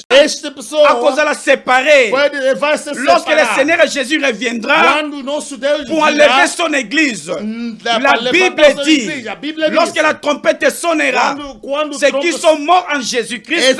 Esta pessoa à cause de la séparer. vai se Lorsque le separar. Seigneur Jésus reviendra Quando o nosso Deus pour virá, enlever son église, para la levantar Bible sua dit, igreja, a Bíblia diz, lorsque la trompette sonnera, quando ceux qui sont morts en esses Jésus-Christ,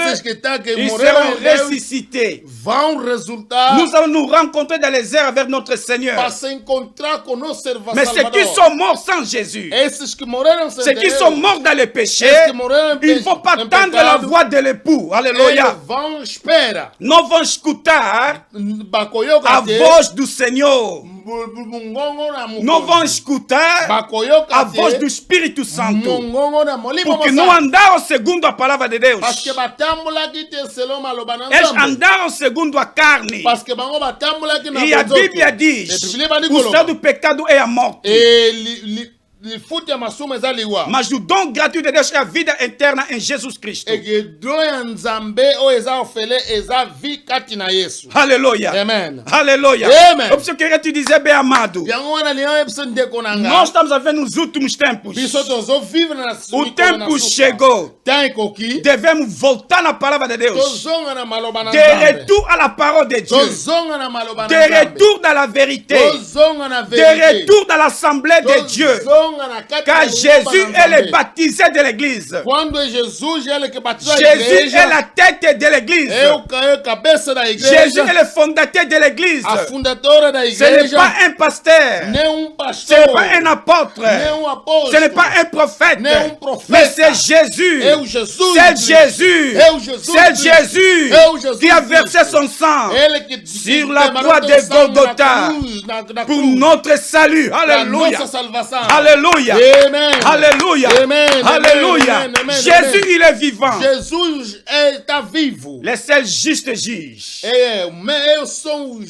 que ils morreram seront em Deus ressuscités. vão resultar Nous allons nous rencontrer dans les airs avec notre Seigneur. para se encontrar com o nosso Salvador. Mais ceux qui sont morts sans Jésus, Esses que morreram sem ceux qui Deus, sont morts dans le péché, esses que morreram ils ne vont pas em tendre la pecado, voix de l'époux. eles Alléluia. vão espera. Não vão escutar Bakoyoka a te, voz do Senhor. mungongo na mukonzi. Não vão escutar Bakoyoka a te, voz do Espírito Santo. mungongo na molimo Porque não andaram segundo a palavra de Deus. Parce que batambulaki te selon maloba na Eles Nzambe. andaram segundo a carne. Parce que bango batambulaki na E a bozoto. Bíblia diz: E Bíblia bani o koloba. céu do pecado é a morte. E lifuti ya masumu eza liwa. Mas o dom gratuito de Deus é a vida eterna em Jesus Cristo. Egedo ya Nzambe oyo eza ofele eza vi kati na Yesu. Aleluia. Amen. Aleluia. Amen. Eu preciso querer te dizer, bem amado. Yango wana liyo ebiso ndeko na nga. Nós estamos a ver nos últimos tempos. Biso tozo vivre na O tempo chegou. Tem koki. Devemos voltar na palavra de Deus. Tozonga na maloba na De Nzambe. retour à la parole de Dieu. Tozonga na maloba De na Nzambe. retour dans la vérité. Tozonga na De vérité. retour dans l'assemblée de Dieu. Tozonga na kati Car ya Jésus ngomba na est le Nzambe. baptisé de l'église. Quando Jesus ele que batizou a Jésus igreja, est la tête de l'église. é o cabeça da Jésus igreja, est le fondateur de l'église. a fundadora da Ce n'est igreja, pas un pasteur. nem Ce pastor, n'est pas un apôtre. nem apóstolo, Ce n'est pas un prophète. nem profeta. Mais c'est Jésus. É o Jesus C'est Cristo. Jésus. É o Jesus C'est Cristo. Jésus É o Jesus qui a Cristo. versé son sang Ele que sur la derramou croix teu de sangue Golgotha na cruz, na pour cruz, notre salut. pra Alléluia. nossa salvação. Alléluia. Amen. Alléluia. Amen. Alléluia. Amen. Amen. Jésus, il est vivant. Jesus está vivo. Le seul juste juge. Eu sou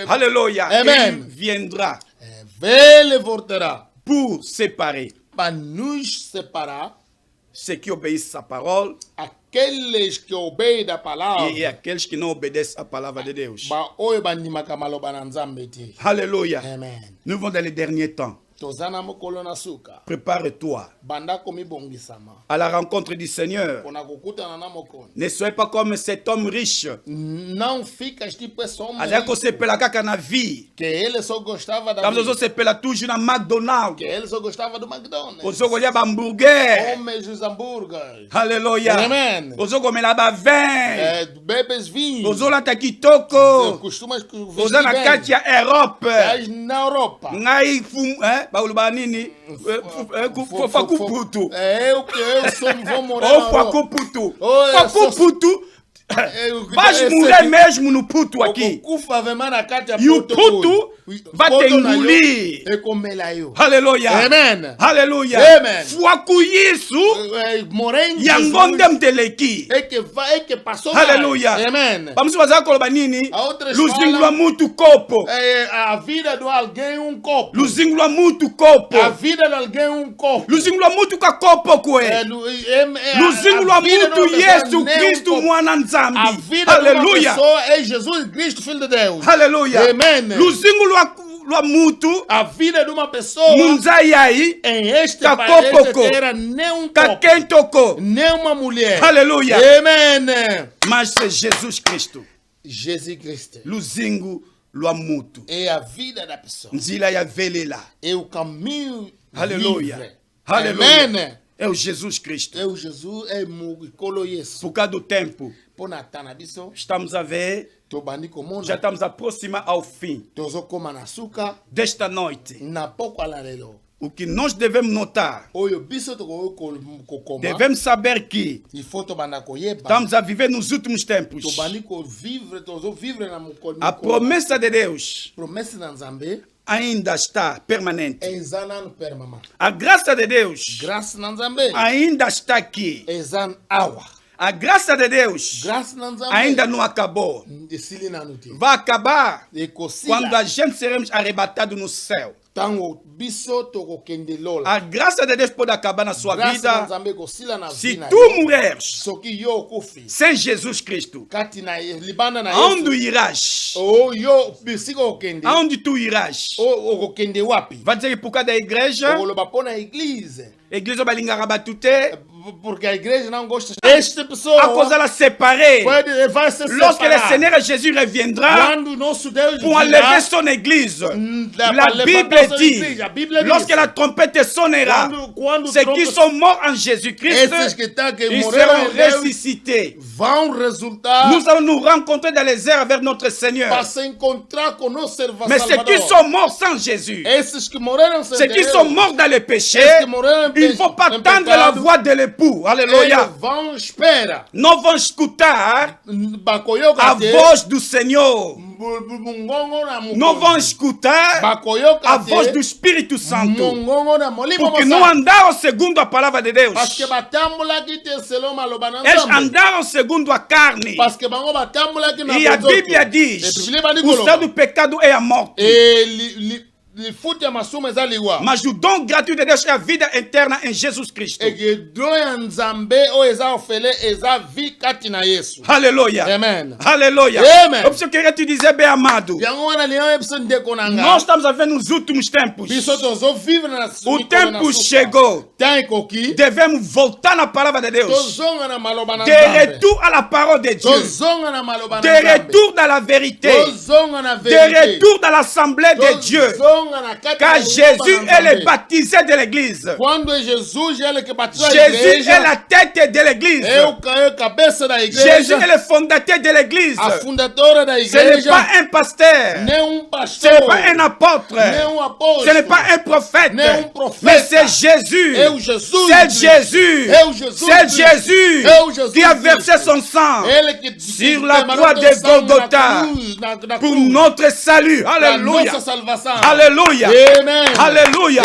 Alléluia. Amen. Il viendra Ele voltará pour séparer para nos separar ceux qui obéissent à sa parole aqueles que obeyem da palavra et aqueles qui não obedecem à palavra de Deus. ba oyo bandimaka maloba na Nzambe te. Alléluia. Amen. Nous vivons dans les derniers temps. Tozana mokolo na suka Prépare-toi banda komibongisama à la rencontre du Seigneur. mpona kokutana na mokonzi. Ne soyez pas comme cet homme riche. Não fica tipo esse homem Azali kosepela kaka na vie. que ele só gostava da Kama vida, ozosepela toujours na McDonald's. que ele só gostava do McDonald's, Ozokolia ba hamburger. homens dos hambúrgueres. Alléluia. Amen. Ozokomela ba vin. Bebes vinhos. Ozolata kitoko. Costumas Oza na kati ya Europe. Estás na Europa. Ngai fum, bauluba nini? Fakuputu. Eu vou morar na Oh, Europa. fakuputu. Oh, Fakuputu. Vai morrer mesmo no puto aqui. Okufa vema na kati ya E o poto puto oyo. vai Poto te na yo, engolir. ekomela yo. Aleluia. Amen. Aleluia. Amen. Fuaku Yesu. Morém Yango ndem teleki. é que passou Aleluia. mais. Amen. Bamusi bazala koloba nini? A outras Luzingu lwa falam, mutu kopo. a vida de alguém copo. Luzingu lwa mutu kopo. A vida de alguém copo. Luzingu lwa mutu ka kopo kwe. Luzingu lwa mutu Yesu Kristu mwana A nzambi. vida de uma Aleluia. pessoa é Jesus Cristo, Filho de Deus. Aleluia. Amen. Luzingu lwa mutu A vida de uma pessoa munzai aí em este Ka país kopoko. era nem um ka copo, kentoko. nem uma mulher. Aleluia. Amen. Mas c'est Jesus Cristo. Jesus Cristo Luzingu lwa mutu. é a vida da pessoa. Nzila ya velela. É o caminho Aleluia. livre. Aleluia. Amen. É o Jesus Cristo. É o Jesus, é o Yesu. Por causa do tempo, Por Natal na biso, estamos a ver, tobandi já komona, estamos a aproximar ao fim tozokoma na suka, desta noite. na pouco ala lelo. O que nós devemos notar, Oyo biso kokoma, devemos saber que il faut tobanda koyeba. estamos a viver nos últimos tempos. Tobandi ko vivre, tozo vivre na mukolo. A promessa de Deus Promessa na Nzambe, ainda está permanente. ezana no permama. A graça de Deus Graça na Nzambe, ainda está aqui. ezan awa. A graça de Deus Graça na Nzambe, ainda não acabou. esili na nuti. Vai acabar Ekosila. quando a gente seremos arrebatados no céu. Tango biso tokokende lola. A graça de Deus pode acabar na sua Graça na vida Nzambe kosila na se vida. tu morreres Soki yo kufi. sem Jesus Cristo. Kati na libanda na Aonde Yesu. irás? Oh yo bisiko okende. Aonde tu irás? Okokende wapi? Vai dizer que por causa da igreja, Okoloba pona église. a igreja vai lingar batute, porque a igreja não gosta. Esta pessoa à cause de la séparer. vai se Lorsque le separar. Seigneur Jésus reviendra Quando o nosso Deus pour virá, enlever son église, para la levantar Bible sua dit, igreja, a Bíblia diz, lorsque la trompette sonnera, quando ceux qui sont morts en Jésus-Christ, esses que ils morreram seront em Deus ressuscités. vão resultar Nous allons nous rencontrer dans les airs avec notre Seigneur. para se encontrar com nosso Salvador. Mais ceux qui sont morts sans Jésus, Esses que morreram sem ceux qui Deus, sont morts dans le péché, esses que morreram il ne faut pas attendre la voix de l'époux. Alléluia. eles vão espera. Não vão escutar Bacoyoca a voz do Senhor. mungongo na Não vão escutar bacoyoca a voz do Espírito Santo. mungongo na molimo Porque não andaram segundo a palavra de Deus. parce que batambula que te selo maloba na Eles nzambe andaram segundo a carne. parce que bango batambula que na E a Bíblia diz: o céu do pecado é a morte. Li fute amasuma ezaliwa Mas o dom gratuito de Deus é a vida eterna em Jesus Cristo. egedo ya nzambe oyo eza ofele eza vi kati na Yesu. Aleluia. Amen. Aleluia. Amen. Como eu queria te dizer, bem amado, Yango wana liyo ebiso ndeko nanga nós estamos a ver nos últimos tempos. biso tozovivre na O tempo chegou. temps ekoki Devemos voltar na palavra de Deus. tozonga na maloba na De nzambe retour à la parole de Dieu. tozonga na maloba De na nzambe retour dans la vérité. tozonga na De vérité retour dans l'assemblée de Dieu. tozonga na kati Car ya Jésus maloba na est le Nzambe. baptisé de l'église. Quando é Jesus ele que batizou a Jésus igreja est la tête de l'église. é o cabeça da Jésus igreja est le fondateur de l'église. a fundadora da Ce n'est igreja pas un pasteur. nem Ce pastor n'est pas un apôtre. nem apóstolo Ce n'est pas un prophète. nem profeta Mais c'est Jésus. é o Jesus C'est Cristo. Jésus. É o Jesus C'est Cristo. Jésus É o Jesus qui a Cristo. versé son sang Ele que sur la derramou croix de seu sangue Golgotha na pour cruz, notre salut. para Alléluia. nossa salvação. Alléluia. Amen. Alléluia.